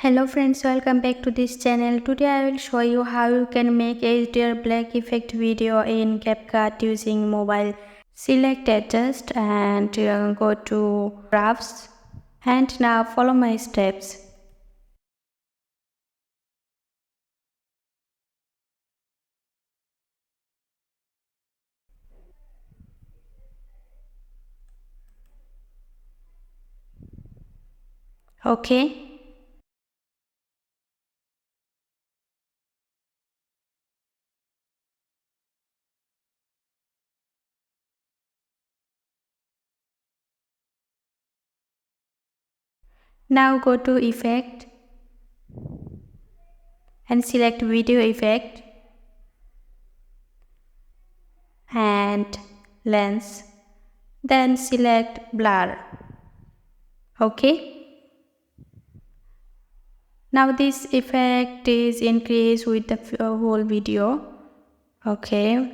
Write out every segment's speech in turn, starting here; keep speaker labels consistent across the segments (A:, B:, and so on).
A: Hello friends, welcome back to this channel. Today I will show you how you can make HDR black effect video in CapCut using mobile. Select adjust and go to graphs, and now follow my steps. Okay. Now go to effect and select video effect and lens. Then select blur. Okay. Now this effect is increased with the whole video. Okay.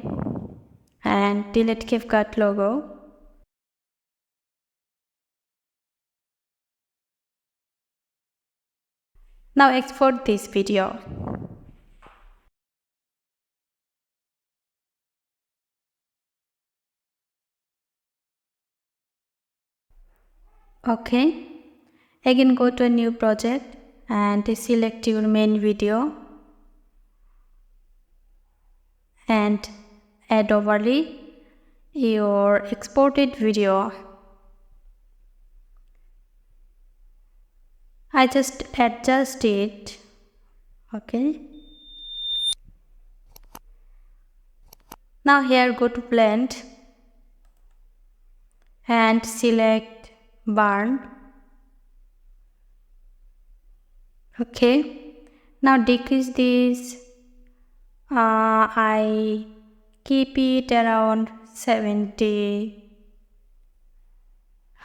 A: And delete CapCut logo. Now export this video. Okay. Again go to a new project and select your main video and add overlay your exported video. I just adjust it. Okay. Now here go to blend and select burn. Okay. Now decrease this. I keep it around 70.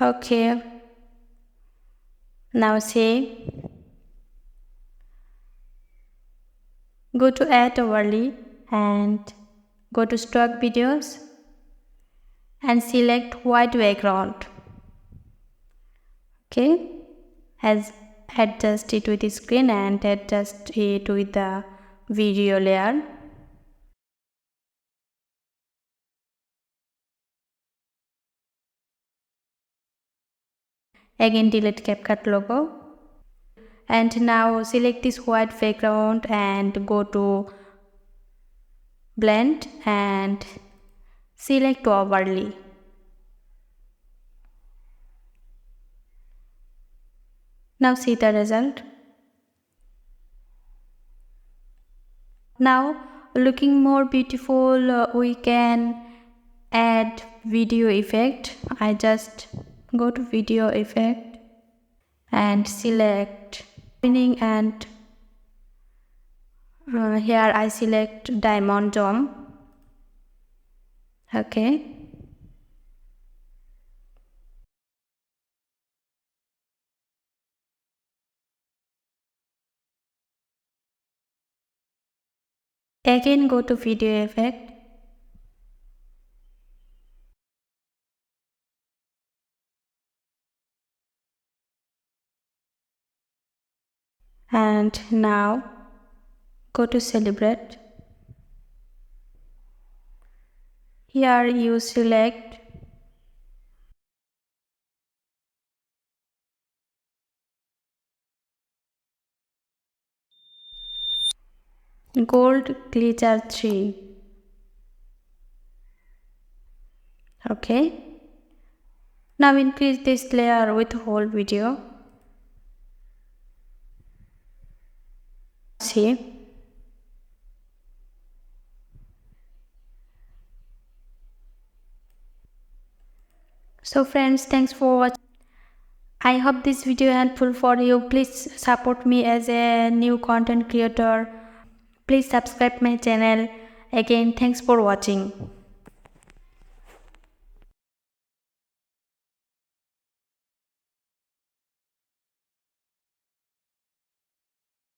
A: Okay. Now save. Go to add overlay and go to stock videos and select white background. Okay. As adjust it with the screen and adjust it with the video layer. Again delete CapCut logo. And now select this white background and go to blend and select overlay. Now see the result. Now looking more beautiful, we can add video effect. I just go to video effect and select spinning, and here I select diamond dome. Okay. Again go to video effect and now go to celebrate. Here you select gold glitter 3. Okay. Now increase this layer with whole video. See. So friends, thanks for watching. I hope this video helpful for you. Please support me as a new content creator. Please subscribe my channel. Again, thanks for watching.